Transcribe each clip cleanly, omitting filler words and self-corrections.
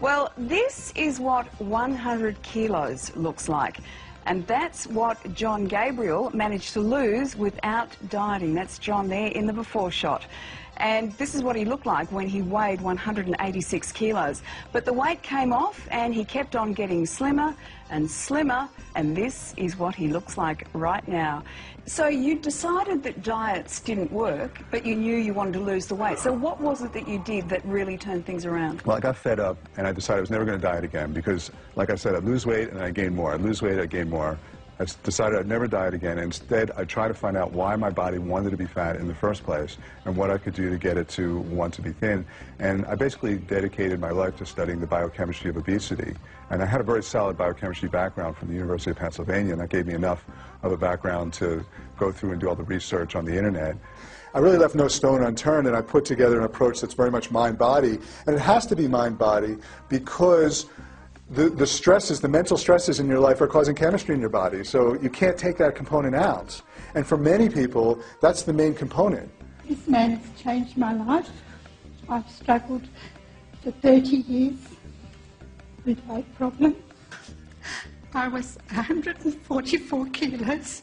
Well, this is what 100 kilos looks like. And that's what Jon Gabriel managed to lose without dieting. That's Jon there in the before shot. And this is what he looked like when he weighed 186 kilos. But the weight came off and he kept on getting slimmer and slimmer, and this is what he looks like right now. So you decided that diets didn't work, but you knew you wanted to lose the weight. So what was it that you did that really turned things around? Well, I got fed up and I decided I was never going to diet again because, like I said, I'd lose weight and I gain more. I'd lose weight, I'd gain more. I decided I'd never diet again. Instead, I tried to find out why my body wanted to be fat in the first place and what I could do to get it to want to be thin. And I basically dedicated my life to studying the biochemistry of obesity. And I had a very solid biochemistry background from the University of Pennsylvania, and that gave me enough of a background to go through and do all the research on the internet. I really left no stone unturned, and I put together an approach that's very much mind-body. And it has to be mind-body because the stresses, the mental stresses in your life are causing chemistry in your body. So you can't take that component out. And for many people, that's the main component. This man has changed my life. I've struggled for 30 years with weight problems. I was 144 kilos.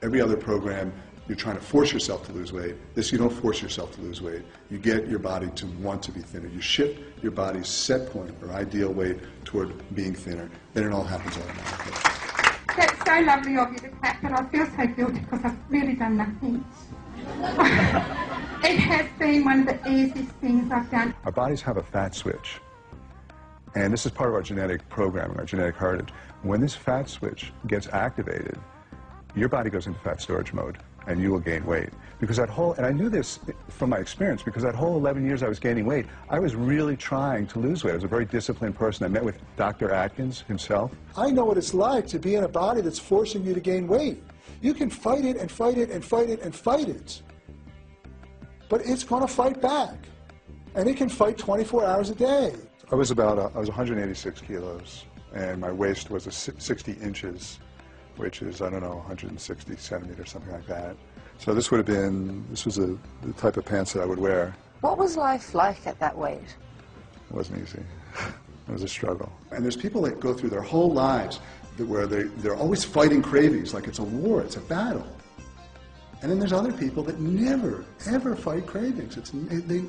Every other program, you're trying to force yourself to lose weight. This, you don't force yourself to lose weight. You get your body to want to be thinner. You shift your body's set point or ideal weight toward being thinner. Then it all happens automatically. That's so lovely of you to clap, but I feel so guilty because I've really done nothing. It has been one of the easiest things I've done. Our bodies have a fat switch. And this is part of our genetic programming, our genetic heritage. When this fat switch gets activated, your body goes into fat storage mode, and you will gain weight. Because that whole, and I knew this from my experience, because that whole 11 years I was gaining weight, I was really trying to lose weight. I was a very disciplined person. I met with Dr. Atkins himself. I know what it's like to be in a body that's forcing you to gain weight. You can fight it and fight it and fight it and fight it. But it's going to fight back. And it can fight 24 hours a day. I was 186 kilos, and my waist was 60 inches, which is, I don't know, 160 centimeters, something like that. So this was the type of pants that I would wear. What was life like at that weight? It wasn't easy. It was a struggle. And there's people that go through their whole lives where they're always fighting cravings, like it's a war, it's a battle. And then there's other people that never, ever fight cravings.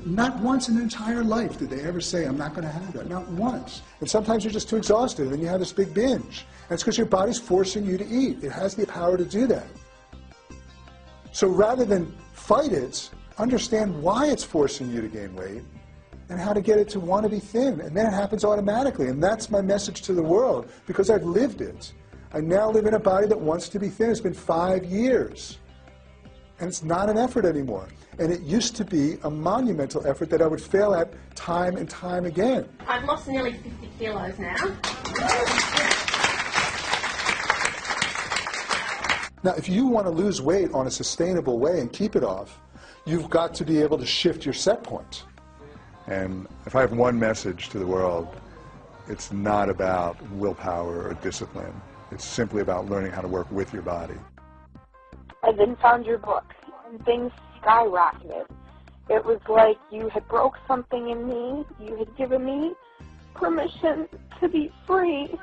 Not once in their entire life did they ever say, I'm not going to have that, not once. And sometimes you're just too exhausted, and then you have this big binge. And it's because your body's forcing you to eat. It has the power to do that. So rather than fight it, understand why it's forcing you to gain weight and how to get it to want to be thin. And then it happens automatically. And that's my message to the world, because I've lived it. I now live in a body that wants to be thin. It's been 5 years. And it's not an effort anymore. And it used to be a monumental effort that I would fail at time and time again. I've lost nearly 50 kilos now. Now, if you want to lose weight on a sustainable way and keep it off, you've got to be able to shift your set point. And if I have one message to the world, it's not about willpower or discipline. It's simply about learning how to work with your body. I then found your book, and things skyrocketed. It was like you had broke something in me. You had given me permission to be free,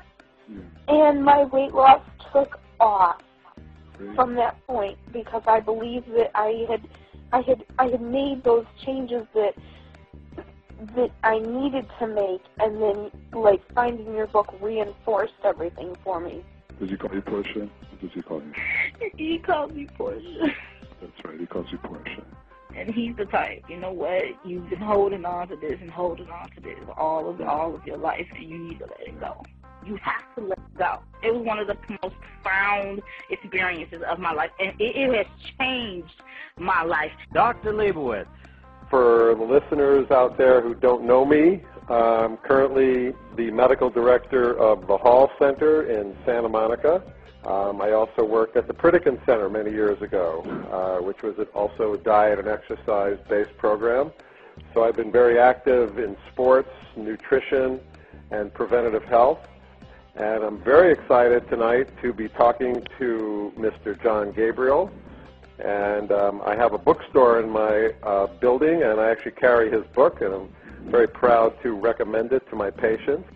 and my weight loss took off from that point, because I believed that I had made those changes that I needed to make, and then, like, finding your book reinforced everything for me. Does he call you Portia? Or does he call you? He calls me Portia. That's right, he calls you Portia. And he's the type, you know what, you've been holding on to this and holding on to this all of your life, and you need to let it go. You have to let it go. It was one of the most profound experiences of my life, and it has changed my life. Dr. Leibowitz. For the listeners out there who don't know me, I'm currently the medical director of the Hall Center in Santa Monica. I also worked at the Pritikin Center many years ago, which was also a diet and exercise-based program. So I've been very active in sports, nutrition, and preventative health. And I'm very excited tonight to be talking to Mr. Jon Gabriel. And I have a bookstore in my building, and I actually carry his book, and I'm very proud to recommend it to my patients.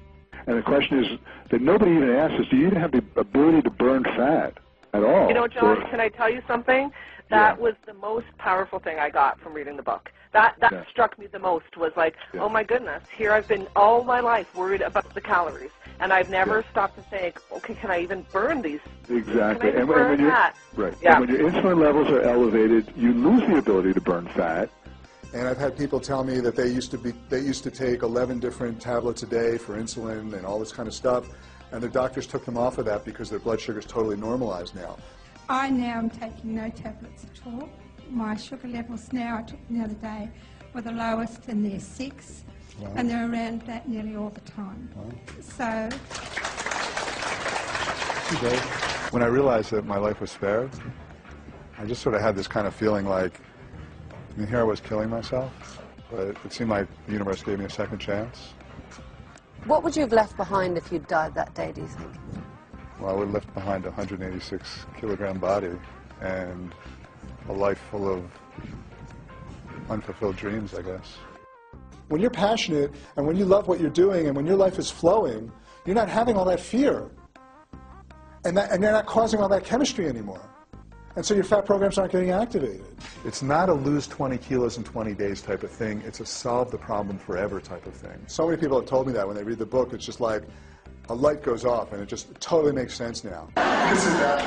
And the question is that nobody even asks us, do you even have the ability to burn fat at all? You know, John, can I tell you something? That was the most powerful thing I got from reading the book. That struck me the most, was like, oh my goodness, here I've been all my life worried about the calories, and I've never stopped to think, okay, can I even burn these? Exactly. Can I even burn that? Right. Yeah. And when your insulin levels are elevated, you lose the ability to burn fat. And I've had people tell me that they used to take 11 different tablets a day for insulin and all this kind of stuff, and their doctors took them off of that because their blood sugar is totally normalized now. I now am taking no tablets at all. My sugar levels now, I took them the other day, were the lowest, and they're 6, and they're around that nearly all the time. So, when I realized that my life was spared, I just sort of had this kind of feeling like, I mean, here I was killing myself, but it seemed like the universe gave me a second chance. What would you have left behind if you'd died that day, do you think? Well, I would have left behind a 186-kilogram body and a life full of unfulfilled dreams, I guess. When you're passionate and when you love what you're doing and when your life is flowing, you're not having all that fear. And you're not causing all that chemistry anymore. And so your fat programs aren't getting activated. It's not a lose 20 kilos in 20 days type of thing. It's a solve the problem forever type of thing. So many people have told me that when they read the book. It's just like a light goes off and it just totally makes sense now. This is that.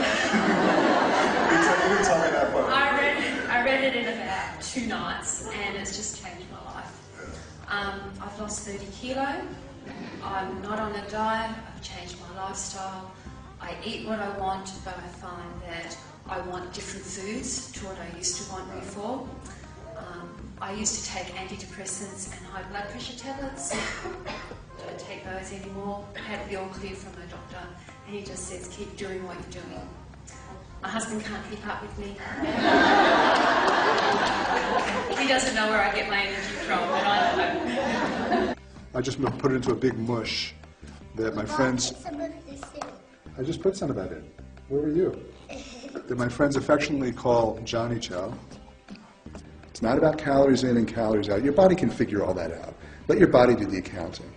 You tell me that book. I read it in about 2 nights and it's just changed my life. I've lost 30 kilo. I'm not on a diet. I've changed my lifestyle. I eat what I want, but I find that I want different foods to what I used to want before. I used to take antidepressants and high blood pressure tablets. Don't take those anymore. I had the all clear from my doctor, and he just says, keep doing what you're doing. My husband can't keep up with me. He doesn't know where I get my energy from, but I know. I just put it into a big mush that my friends... I just put some of that in. Where were you? That my friends affectionately call Johnny Chow. It's not about calories in and calories out. Your body can figure all that out. Let your body do the accounting.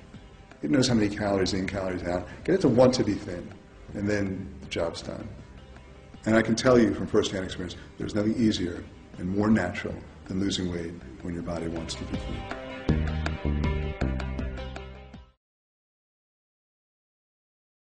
It knows how many calories in, calories out. Get it to want to be thin, and then the job's done. And I can tell you from firsthand experience, there's nothing easier and more natural than losing weight when your body wants to be thin.